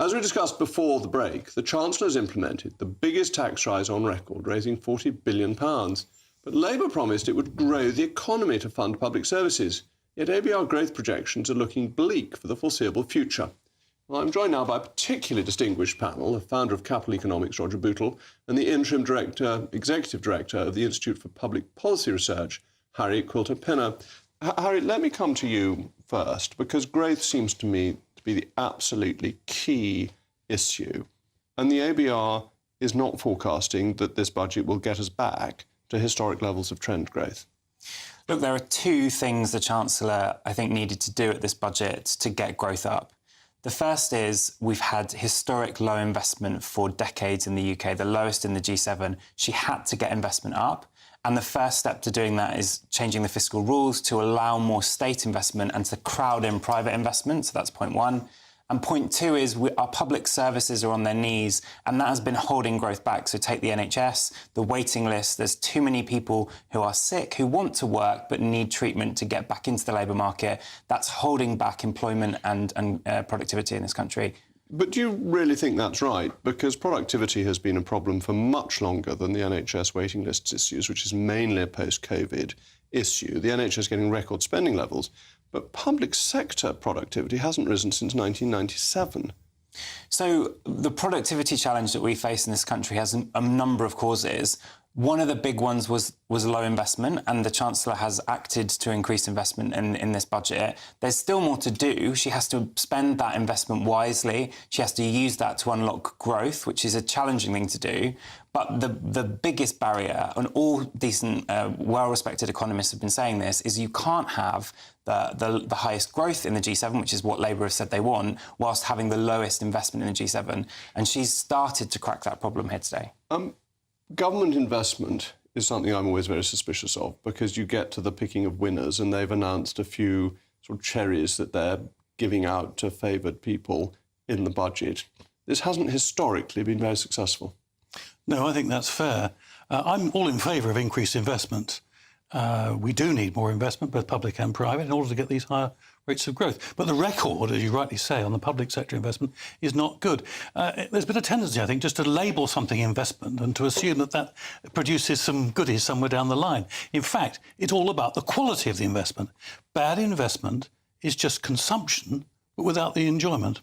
As we discussed before the break, the Chancellor has implemented the biggest tax rise on record, raising £40 billion. But Labour promised it would grow the economy to fund public services. Yet ABR growth projections are looking bleak for the foreseeable future. Well, I'm joined now by a particularly distinguished panel, the founder of Capital Economics, Roger Bootle, and the interim executive director of the Institute for Public Policy Research, Harry Quilter-Pinner. Harry, let me come to you first, because growth seems to me to be the absolutely key issue. And the ABR is not forecasting that this budget will get us back to historic levels of trend growth. Look, there are two things the Chancellor, I think, needed to do at this budget to get growth up. The first is we've had historic low investment for decades in the UK, the lowest in the G7. She had to get investment up. And the first step to doing that is changing the fiscal rules to allow more state investment and to crowd in private investment. So that's point one. And point two is our public services are on their knees, and that has been holding growth back. So take the NHS, the waiting list. There's too many people who are sick, who want to work but need treatment to get back into the labour market. That's holding back employment and productivity in this country. But do you really think that's right? Because productivity has been a problem for much longer than the NHS waiting lists issues, which is mainly a post-COVID issue. The NHS getting record spending levels. But public sector productivity hasn't risen since 1997. So the productivity challenge that we face in this country has a number of causes. One of the big ones was low investment, and the Chancellor has acted to increase investment in this budget. There's still more to do. She has to spend that investment wisely. She has to use that to unlock growth, which is a challenging thing to do. But the biggest barrier, and all decent, well-respected economists have been saying this, is you can't have the highest growth in the G7, which is what Labour have said they want, whilst having the lowest investment in the G7. And she's started to crack that problem here today. Government investment is something I'm always very suspicious of, because you get to the picking of winners and they've announced a few sort of cherries that they're giving out to favoured people in the budget. This hasn't historically been very successful. No, I think that's fair. I'm all in favour of increased investment. We do need more investment, both public and private, in order to get these higher rates of growth. But the record, as you rightly say, on the public sector investment is not good. There's been a tendency, I think, just to label something investment and to assume that that produces some goodies somewhere down the line. In fact, it's all about the quality of the investment. Bad investment is just consumption, but without the enjoyment.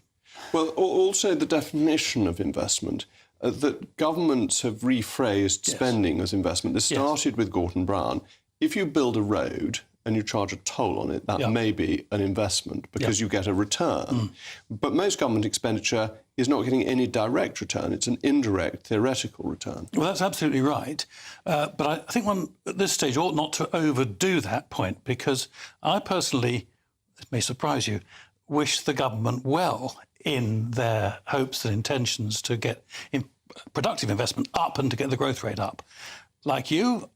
Well, also the definition of investment. That governments have rephrased spending as investment. This started with Gorton Brown. If you build a road and you charge a toll on it, that may be an investment because you get a return. But most government expenditure is not getting any direct return. It's an indirect, theoretical return. Well, that's absolutely right. But I think one, at this stage, ought not to overdo that point, because I personally, it may surprise you, wish the government well in their hopes and intentions to get productive investment up and to get the growth rate up. Like you,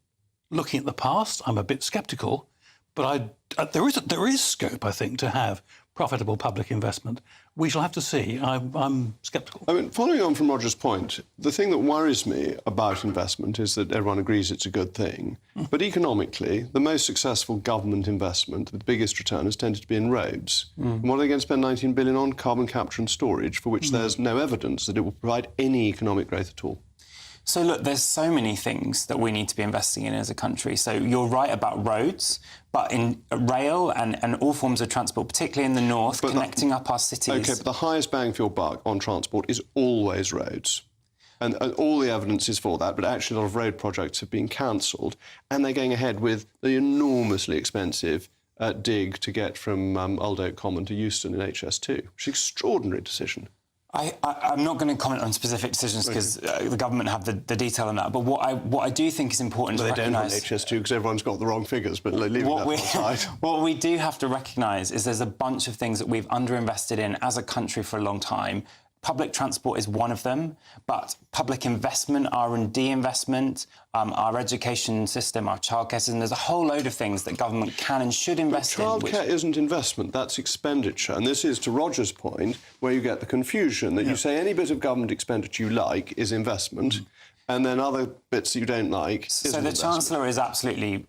looking at the past, I'm a bit sceptical, but there is scope, I think, to have profitable public investment. We shall have to see. I'm sceptical. I mean, following on from Roger's point, the thing that worries me about investment is that everyone agrees it's a good thing. But economically, the most successful government investment, the biggest return, has tended to be in roads. And what are they going to spend 19 billion on? Carbon capture and storage, for which there's no evidence that it will provide any economic growth at all. So, look, there's so many things that we need to be investing in as a country. So you're right about roads, but in rail and all forms of transport, particularly in the north, connecting up our cities. OK, but the highest bang for your buck on transport is always roads. And all the evidence is for that, but actually a lot of road projects have been cancelled, and they're going ahead with the enormously expensive dig to get from Old Oak Common to Euston in HS2. It's an extraordinary decision. I'm not going to comment on specific decisions because the government have the detail on that. But what I do think is important to recognise... They don't have HS2 because everyone's got the wrong figures, but leave that aside. What we do have to recognise is there's a bunch of things that we've underinvested in as a country for a long time. Public transport is one of them, but public investment, R&D investment, our education system, our childcare system, there's a whole load of things that government can and should invest in. Childcare isn't investment, that's expenditure. And this is, to Roger's point, where you get the confusion that you say any bit of government expenditure you like is investment, and then other bits that you don't like isn't investment. So the Chancellor is absolutely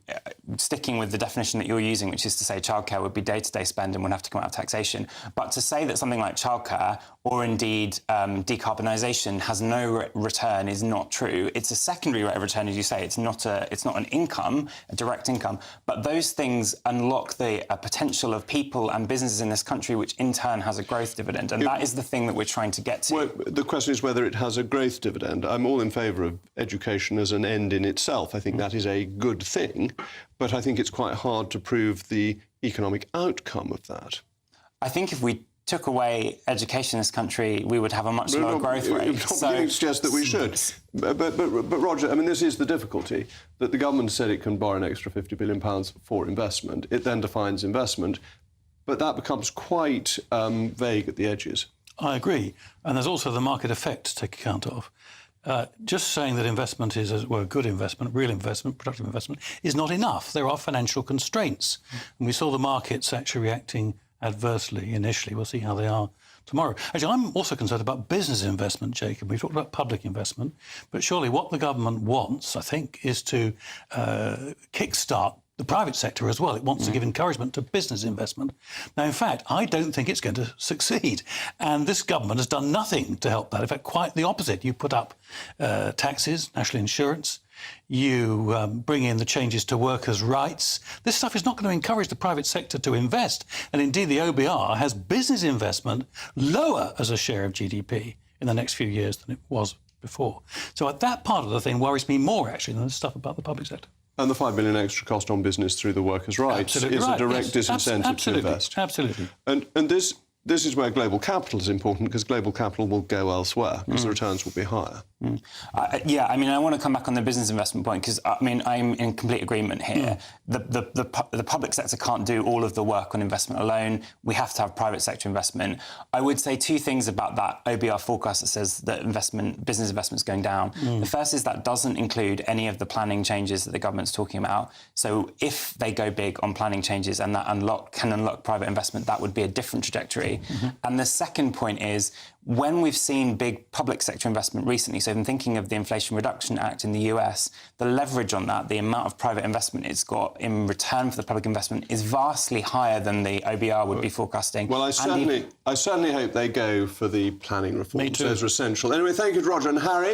sticking with the definition that you're using, which is to say childcare would be day-to-day spend and would have to come out of taxation. But to say that something like childcare or indeed decarbonisation has no return is not true. It's a secondary rate of return, as you say. It's not an income, a direct income, but those things unlock the potential of people and businesses in this country, which in turn has a growth dividend, and that is the thing that we're trying to get to. Well, the question is whether it has a growth dividend. I'm all in favour of education as an end in itself. I think that is a good thing, but I think it's quite hard to prove the economic outcome of that. I think if we took away education in this country, we would have a much lower growth rate. I'm not beginning to suggest that we should. But Roger, I mean, this is the difficulty, that the government said it can borrow an extra £50 billion for investment. It then defines investment, but that becomes quite vague at the edges. I agree. And there's also the market effect to take account of. Just saying that investment is a good investment, real investment, productive investment, is not enough. There are financial constraints. And we saw the markets actually reacting adversely initially. We'll see how they are tomorrow. Actually, I'm also concerned about business investment, Jacob. We've talked about public investment, but surely what the government wants, I think, is to kickstart the private sector as well. It wants to give encouragement to business investment. Now, in fact, I don't think it's going to succeed. And this government has done nothing to help that. In fact, quite the opposite. You put up taxes, national insurance. You bring in the changes to workers' rights. This stuff is not going to encourage the private sector to invest. And indeed, the OBR has business investment lower as a share of GDP in the next few years than it was before. So that part of the thing worries me more, actually, than the stuff about the public sector. And the £5 billion extra cost on business through the workers' rights is a direct disincentive to invest. Absolutely. And this is where global capital is important, because global capital will go elsewhere, because the returns will be higher. Yeah, I mean, I want to come back on the business investment point, because, I mean, I'm in complete agreement here. The public sector can't do all of the work on investment alone. We have to have private sector investment. I would say two things about that OBR forecast that says that business investment is going down. The first is that doesn't include any of the planning changes that the government's talking about. So if they go big on planning changes and that can unlock private investment, that would be a different trajectory. And the second point is, when we've seen big public sector investment recently, so I'm thinking of the Inflation Reduction Act in the US, the leverage on that, the amount of private investment it's got in return for the public investment is vastly higher than the OBR would be forecasting. Well, I certainly hope they go for the planning reforms. Me too. Those are essential. Anyway, thank you to Roger and Harry.